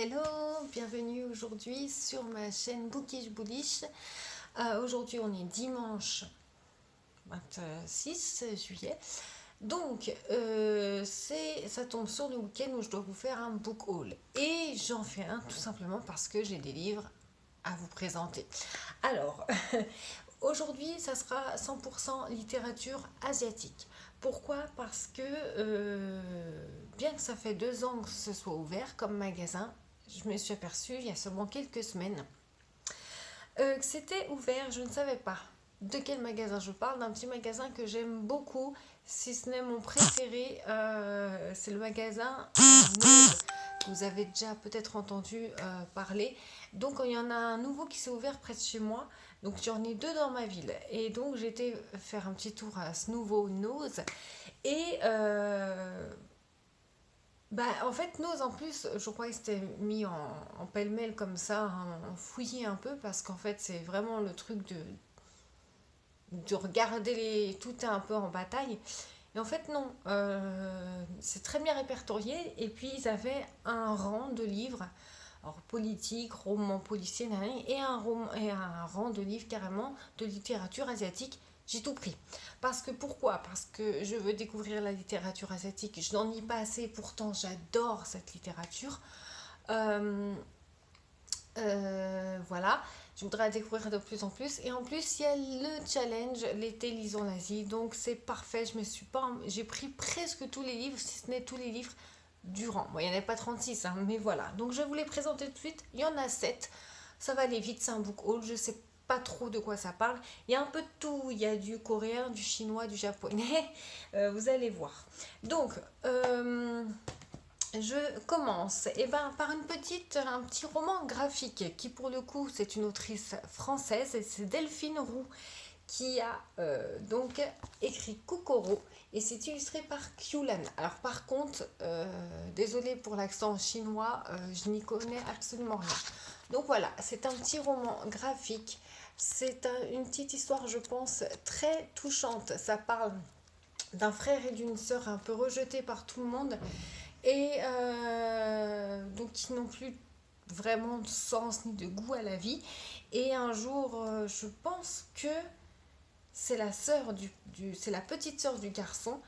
Hello, bienvenue aujourd'hui sur ma chaîne Bookish Bullish. Aujourd'hui on est dimanche 26 juillet. Donc ça tombe sur le week-end où je dois vous faire un book haul. Et j'en fais un tout simplement parce que j'ai des livres à vous présenter. Alors, aujourd'hui ça sera 100% littérature asiatique. Pourquoi? Parce que bien que ça fait 2 ans que ce soit ouvert comme magasin, je me suis aperçue il y a seulement quelques semaines que c'était ouvert. Je ne savais pas de quel magasin je parle, d'un petit magasin que j'aime beaucoup, si ce n'est mon préféré. C'est le magasin Nose. Vous avez déjà peut-être entendu parler. Donc il y en a un nouveau qui s'est ouvert près de chez moi. Donc j'en ai deux dans ma ville. Et donc j'ai été faire un petit tour à ce nouveau Nose. Et en fait, Nose, en plus, je crois que c'était mis en pêle-mêle comme ça, hein, en fouillis un peu, parce qu'en fait, c'est vraiment le truc de regarder tout est un peu en bataille. Et en fait, non, c'est très bien répertorié. Et puis, ils avaient un rang de livres, alors politique, roman policier, et un rang de livres carrément de littérature asiatique. J'ai tout pris. Parce que pourquoi? Parce que je veux découvrir la littérature asiatique. Je n'en ai pas assez, pourtant j'adore cette littérature. Euh, voilà, je voudrais découvrir de plus en plus. Et en plus, il y a le challenge l'été lisons l'Asie. Donc c'est parfait. J'ai pris presque tous les livres, si ce n'est tous les livres du rang. Bon, il n'y en a pas 36, hein, mais voilà. Donc je vous les présenter tout de suite. Il y en a 7. Ça va aller vite, c'est un book haul. Je sais pas trop de quoi ça parle. Il y a un peu de tout. Il y a du coréen, du chinois, du japonais. Vous allez voir. Donc, je commence par un petit roman graphique qui pour le coup c'est une autrice française et c'est Delphine Roux qui a donc écrit Kokoro et c'est illustré par Qiulan. Alors par contre, désolée pour l'accent chinois, je n'y connais absolument rien. Donc voilà, c'est un petit roman graphique, une petite histoire je pense très touchante. Ça parle d'un frère et d'une sœur un peu rejetés par tout le monde et donc qui n'ont plus vraiment de sens ni de goût à la vie. Et un jour, je pense que c'est c'est la petite sœur du garçon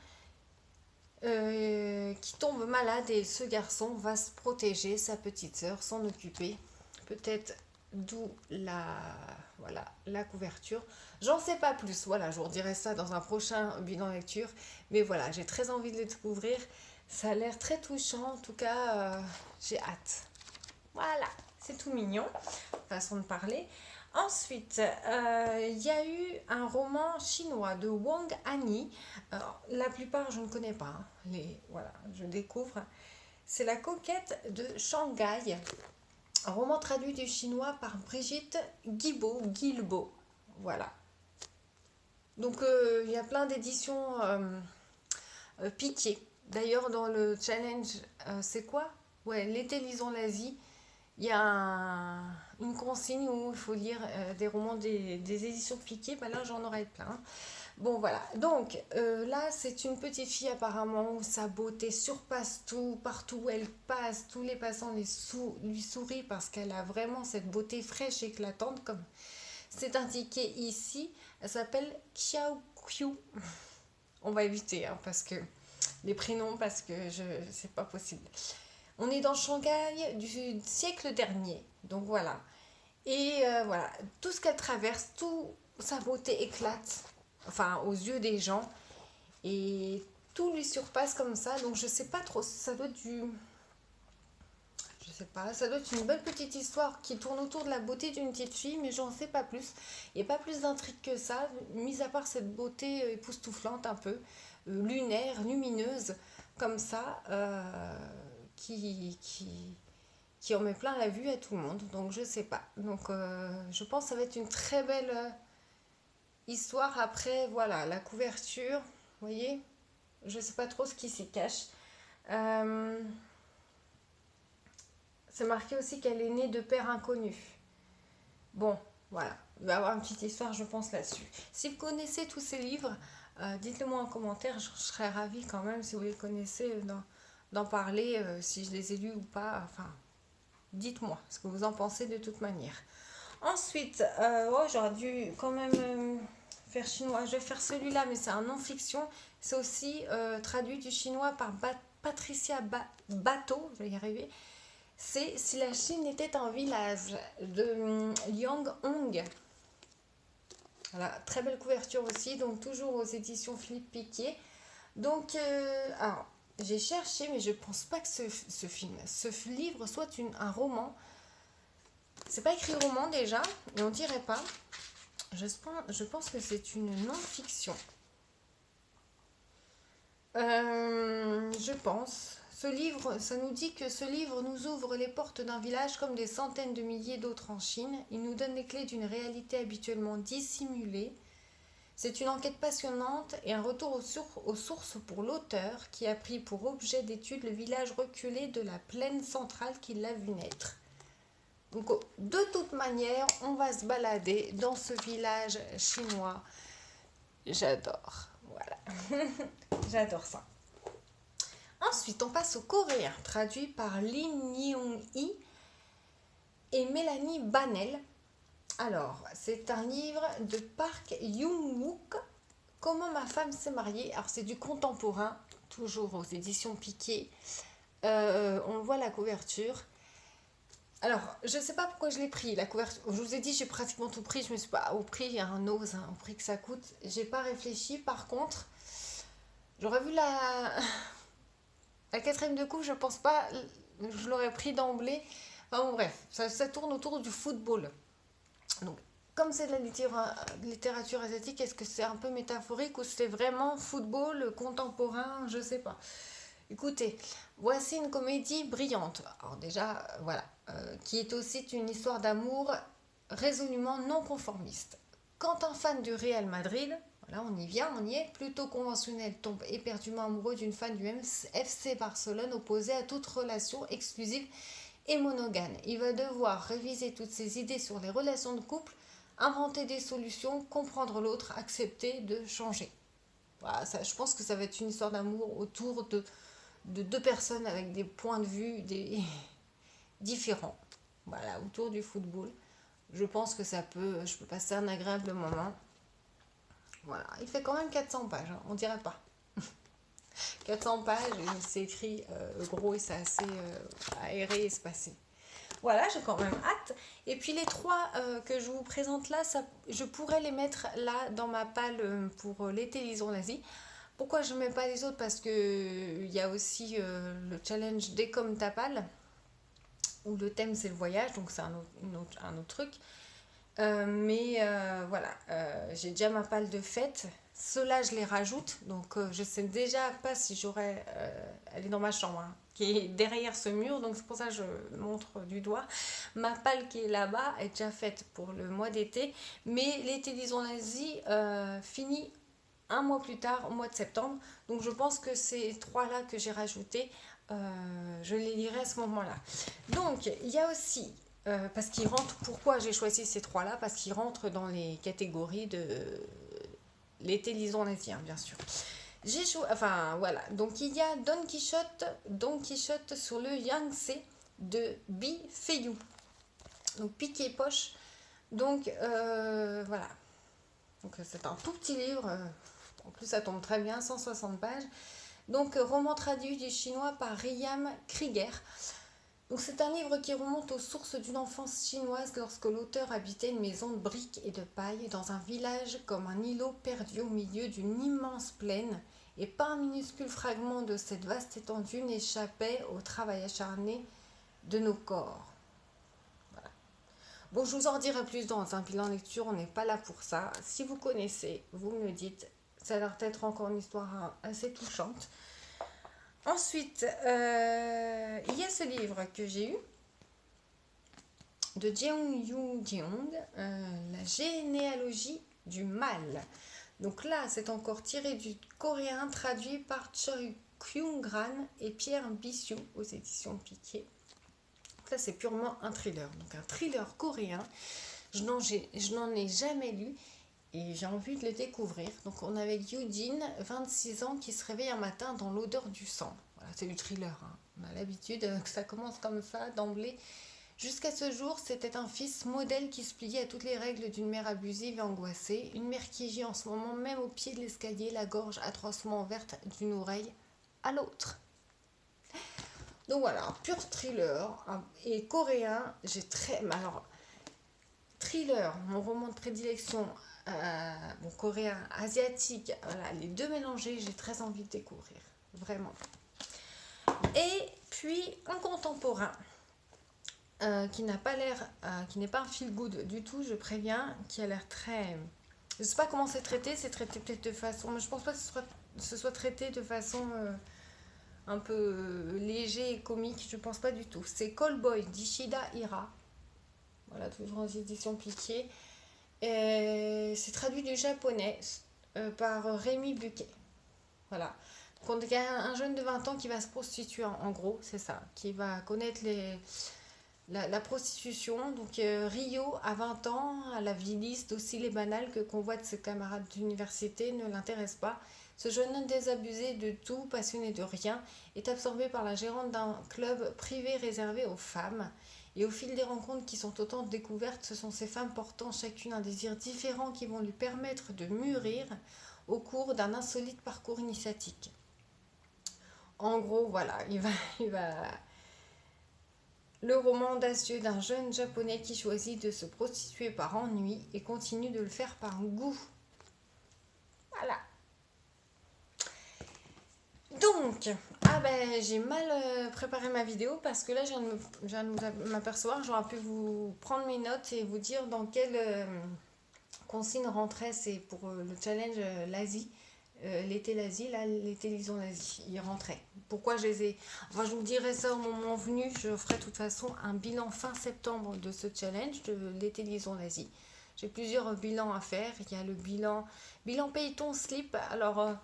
qui tombe malade et ce garçon va se protéger sa petite sœur, s'en occuper. Peut-être d'où la couverture. J'en sais pas plus. Voilà, je vous redirai ça dans un prochain bilan lecture. Mais voilà, j'ai très envie de le découvrir. Ça a l'air très touchant. En tout cas, j'ai hâte. Voilà, c'est tout mignon, façon de parler. Ensuite, il y a eu un roman chinois de Wang Ani. Alors, la plupart, je ne connais pas, hein. Voilà, je découvre. C'est La coquette de Shanghai. Un roman traduit du chinois par Brigitte Guilbeault. Voilà. Donc, il y a plein d'éditions piquées. D'ailleurs, dans le challenge, c'est quoi? Ouais, l'été lisons l'Asie. Il y a une consigne où il faut lire des romans des éditions piquées. Ben là, j'en aurai plein. Bon, voilà. Donc, là, c'est une petite fille apparemment où sa beauté surpasse tout. Partout où elle passe, tous les passants lui sourient parce qu'elle a vraiment cette beauté fraîche et éclatante, comme c'est indiqué ici. Elle s'appelle Xiao Qiu. On va éviter hein, parce que les prénoms, parce que c'est pas possible. On est dans Shanghai du siècle dernier. Donc voilà. Et voilà, tout ce qu'elle traverse, toute sa beauté éclate, enfin aux yeux des gens. Et tout lui surpasse comme ça. Donc je sais pas trop, ça doit être je sais pas, ça doit être une belle petite histoire qui tourne autour de la beauté d'une petite fille, mais j'en sais pas plus. Il n'y a pas plus d'intrigue que ça, mis à part cette beauté époustouflante un peu, lunaire, lumineuse, comme ça, qui en met plein la vue à tout le monde. Donc je sais pas. Donc je pense que ça va être une très belle histoire. Après, voilà, la couverture, vous voyez, je sais pas trop ce qui s'y cache. Euh, c'est marqué aussi qu'elle est née de père inconnu. Bon, voilà. Il va y avoir une petite histoire, je pense, là-dessus. Si vous connaissez tous ces livres, dites-le moi en commentaire. Je serais ravie quand même, si vous les connaissez, d'en parler, si je les ai lus ou pas. Enfin, Dites-moi ce que vous en pensez de toute manière. Ensuite, oh, j'aurais dû quand même faire chinois. Je vais faire celui-là, mais c'est un non-fiction. C'est aussi traduit du chinois par Patricia Bateau, je vais y arriver. C'est Si la Chine était un village de Yang Hong. Voilà, très belle couverture aussi, donc toujours aux éditions Philippe Piquier. Donc, alors, j'ai cherché, mais je pense pas que ce livre soit un roman. C'est pas écrit roman déjà, et on dirait pas. Je pense que c'est une non-fiction. Je pense. Ce livre, ça nous dit que ce livre nous ouvre les portes d'un village comme des centaines de milliers d'autres en Chine. Il nous donne les clés d'une réalité habituellement dissimulée. C'est une enquête passionnante et un retour aux sources pour l'auteur qui a pris pour objet d'étude le village reculé de la plaine centrale qui l'a vu naître. Donc de toute manière, on va se balader dans ce village chinois. J'adore. Voilà. J'adore ça. Ensuite, on passe au coréen, traduit par Lim Yeong-hee et Mélanie Banel. Alors, c'est un livre de Park Young-wook, Comment ma femme s'est mariée. Alors, c'est du contemporain, toujours aux éditions Piquet. On voit la couverture. Alors, je ne sais pas pourquoi je l'ai pris. La couverture, je vous ai dit, j'ai pratiquement tout pris. Je me suis pas au prix, il y a un ose, au prix que ça coûte. J'ai pas réfléchi. Par contre, j'aurais vu la quatrième de coupe, je pense pas, je l'aurais pris d'emblée. Enfin bon, bref, ça tourne autour du football. Donc, comme c'est de la littérature asiatique, est-ce que c'est un peu métaphorique ou c'est vraiment football contemporain? Je sais pas. Écoutez, voici une comédie brillante. Alors déjà, voilà, qui est aussi une histoire d'amour résolument non conformiste. Quand un fan du Real Madrid, voilà, on y vient, on y est, plutôt conventionnel, tombe éperdument amoureux d'une fan du FC Barcelone opposée à toute relation exclusive et monogame. Il va devoir réviser toutes ses idées sur les relations de couple, inventer des solutions, comprendre l'autre, accepter de changer. Voilà, ça, je pense que ça va être une histoire d'amour autour de deux personnes avec des points de vue différents. Voilà, autour du football. Je pense que je peux passer un agréable moment. Voilà, il fait quand même 400 pages, hein, on dirait pas. 400 pages, et c'est écrit gros et c'est assez aéré et espacé. Voilà, j'ai quand même hâte. Et puis les trois que je vous présente là, je pourrais les mettre là dans ma palle pour l'été Lison l'Asie. Pourquoi je ne mets pas les autres? Parce qu'il y a aussi le challenge Dès comme ta palle, où le thème c'est le voyage, donc c'est un autre truc. Voilà, j'ai déjà ma palle de fête. Ceux-là, je les rajoute. Donc, je sais déjà pas si j'aurais. Elle est dans ma chambre, hein, qui est derrière ce mur. Donc, c'est pour ça que je montre du doigt. Ma palle qui est là-bas est déjà faite pour le mois d'été. Mais l'été, disons l'Asie, finit un mois plus tard, au mois de septembre. Donc, je pense que ces trois-là que j'ai rajoutés, je les lirai à ce moment-là. Donc, il y a aussi. Parce qu'ils rentrent, pourquoi j'ai choisi ces trois-là? Parce qu'ils rentrent dans les catégories de l'été lison asien, bien sûr. Enfin voilà, donc il y a Don Quichotte sur le Yangtze de Bi Feiyu. Donc piqué poche. Donc voilà. Donc c'est un tout petit livre. En plus ça tombe très bien, 160 pages. Donc roman traduit du chinois par Riam Krieger. Donc c'est un livre qui remonte aux sources d'une enfance chinoise lorsque l'auteur habitait une maison de briques et de paille dans un village comme un îlot perdu au milieu d'une immense plaine, et pas un minuscule fragment de cette vaste étendue n'échappait au travail acharné de nos corps. Voilà. Bon, je vous en dirai plus dans un bilan lecture, on n'est pas là pour ça. Si vous connaissez, vous me le dites, ça a l'air d'être encore une histoire assez touchante. Ensuite, il y a ce livre que j'ai eu de Jeong Yu-jeong, La généalogie du mal. Donc là, c'est encore tiré du coréen, traduit par Choi Kyung-ran et Pierre Bissiou aux éditions Piquet. Ça, c'est purement un thriller. Donc un thriller coréen. Je n'en ai jamais lu. Et j'ai envie de le découvrir. Donc on a avec Yujin, 26 ans, qui se réveille un matin dans l'odeur du sang. Voilà, c'est du thriller. Hein. On a l'habitude que ça commence comme ça, d'emblée. Jusqu'à ce jour, c'était un fils modèle qui se pliait à toutes les règles d'une mère abusive et angoissée. Une mère qui gît en ce moment même au pied de l'escalier, la gorge atrocement ouverte d'une oreille à l'autre. Donc voilà, un pur thriller. Et coréen, j'ai très... Alors, thriller, mon roman de prédilection, bon, coréen, asiatique, voilà, les deux mélangés, j'ai très envie de découvrir. Vraiment. Et puis, un contemporain. Qui n'a pas l'air, qui n'est pas un feel good du tout, je préviens, qui a l'air très... Je ne sais pas comment c'est traité peut-être de façon... Mais je pense pas que ce soit traité de façon un peu léger et comique, je pense pas du tout. C'est Callboy d'Ishida Hira, voilà, toujours en édition Piqué. C'est traduit du japonais par Rémi Buquet. Voilà. Donc il y a un jeune de 20 ans qui va se prostituer, en gros, c'est ça, qui va connaître la prostitution. Donc Rio, à 20 ans, à la vie lisse, docile et banale que convoitent ses camarades d'université, ne l'intéresse pas. Ce jeune homme désabusé de tout, passionné de rien, est absorbé par la gérante d'un club privé réservé aux femmes. Et au fil des rencontres qui sont autant de découvertes, ce sont ces femmes portant chacune un désir différent qui vont lui permettre de mûrir au cours d'un insolite parcours initiatique. En gros, voilà, il va le roman audacieux d'un jeune japonais qui choisit de se prostituer par ennui et continue de le faire par goût. Voilà. Donc, j'ai mal préparé ma vidéo parce que là, je viens de m'apercevoir, j'aurais pu vous prendre mes notes et vous dire dans quelle consigne rentrait. C'est pour le challenge l'Asie. L'été l'Asie, là, l'été lisons l'Asie, il rentrait. Pourquoi je les ai... Enfin, je vous dirai ça au moment venu. Je ferai de toute façon un bilan fin septembre de ce challenge de l'été lisons l'Asie. J'ai plusieurs bilans à faire. Il y a le bilan Paye ton slip. Alors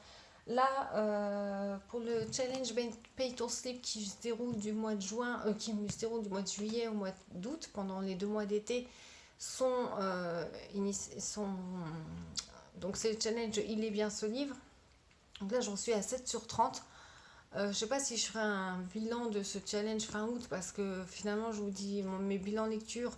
là, pour le challenge Paye ton slip qui se déroule du mois de juin, qui se déroule du mois de juillet au mois d'août, pendant les 2 mois d'été, donc c'est le challenge Il est bien ce livre. Donc là, j'en suis à 7 sur 30. Je ne sais pas si je ferai un bilan de ce challenge fin août parce que finalement, je vous dis mes bilans lecture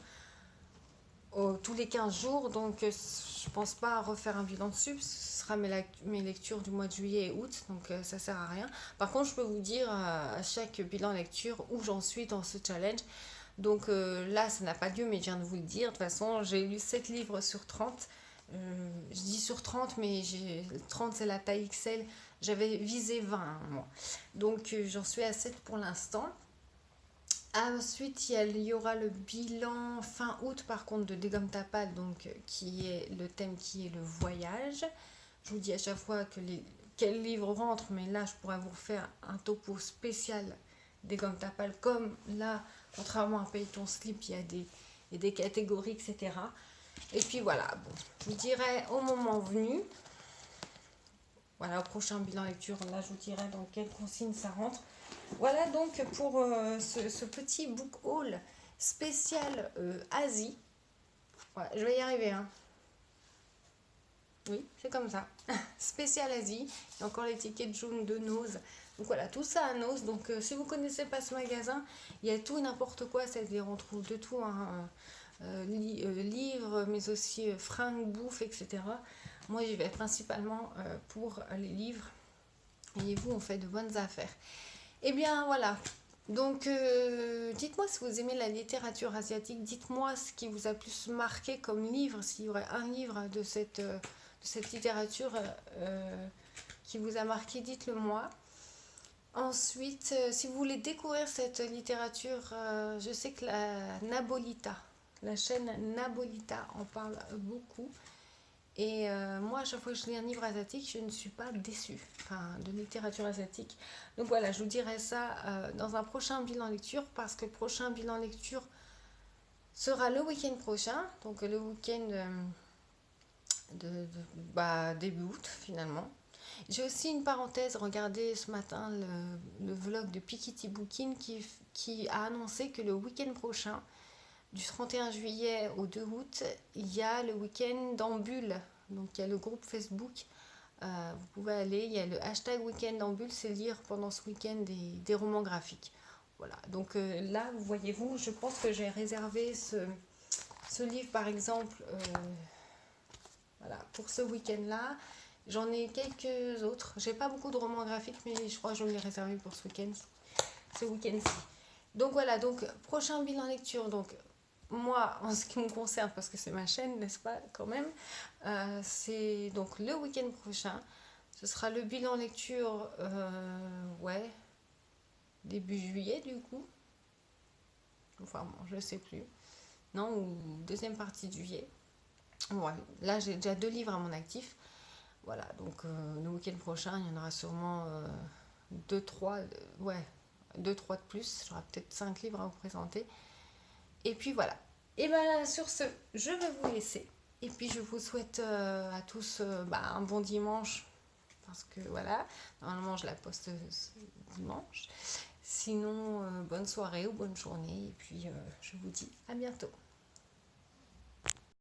tous les 15 jours. Donc, je ne pense pas refaire un bilan dessus. Ce sera mes lectures du mois de juillet et août. Donc, ça ne sert à rien. Par contre, je peux vous dire à chaque bilan lecture où j'en suis dans ce challenge. Donc là, ça n'a pas lieu, mais je viens de vous le dire. De toute façon, j'ai lu 7 livres sur 30. Je dis sur 30, mais 30 c'est la taille XL. J'avais visé 20 moi. Donc j'en suis à 7 pour l'instant. Ensuite, il y aura le bilan fin août par contre de Dégomme ta patte, donc qui est le thème qui est le voyage. Je vous dis à chaque fois quel livre rentre, mais là je pourrais vous faire un topo spécial Dégomme ta patte, comme là, contrairement à Paye ton slip, il y a des catégories, etc. Et puis voilà, bon, je vous dirai au moment venu, voilà, au prochain bilan lecture, là je vous dirai dans quelle consigne ça rentre. Voilà donc pour ce petit book haul spécial Asie. Voilà, je vais y arriver, hein. Oui, c'est comme ça. Spécial Asie. Il y a encore l'étiquette jaune de Nose. Donc voilà, tout ça à Nose. Donc si vous ne connaissez pas ce magasin, il y a tout et n'importe quoi. C'est-à-dire on trouve de tout, hein. Livres, mais aussi fringues, bouffe, etc. Moi, j'y vais principalement pour les livres. Et vous, on fait de bonnes affaires. Et bien, voilà. Donc, dites-moi si vous aimez la littérature asiatique. Dites-moi ce qui vous a plus marqué comme livre. S'il y aurait un livre de cette littérature qui vous a marqué, dites-le moi. Ensuite, si vous voulez découvrir cette littérature, je sais que la chaîne Nabolita en parle beaucoup. Et moi, à chaque fois que je lis un livre asiatique, je ne suis pas déçue, de littérature asiatique. Donc voilà, je vous dirai ça dans un prochain bilan lecture, parce que le prochain bilan lecture sera le week-end prochain, donc le week-end début août finalement. J'ai aussi une parenthèse, regardez ce matin le vlog de Piketty Booking qui a annoncé que le week-end prochain, du 31 juillet au 2 août, il y a le week-end en bulle. Donc il y a le groupe Facebook, vous pouvez aller, il y a le hashtag week-end en bulle, c'est lire pendant ce week-end des romans graphiques. Voilà, donc là, voyez-vous, je pense que j'ai réservé ce livre, par exemple, voilà, pour ce week-end-là. J'en ai quelques autres. J'ai pas beaucoup de romans graphiques, mais je crois que je l'ai réservé pour ce week-end-ci. Donc voilà, donc prochain bilan lecture. Donc moi, en ce qui me concerne, parce que c'est ma chaîne, n'est-ce pas, quand même, c'est donc le week-end prochain. Ce sera le bilan lecture, ouais, début juillet du coup. Enfin bon, je sais plus. Non, ou deuxième partie de juillet. Ouais, là j'ai déjà 2 livres à mon actif. Voilà, donc le week-end prochain, il y en aura sûrement 2-3, ouais, 2-3 de plus. J'aurai peut-être 5 livres à vous présenter. Et puis voilà. Et bien sur ce, je vais vous laisser. Et puis je vous souhaite à tous un bon dimanche. Parce que voilà, normalement je la poste dimanche. Sinon, bonne soirée ou bonne journée. Et puis je vous dis à bientôt.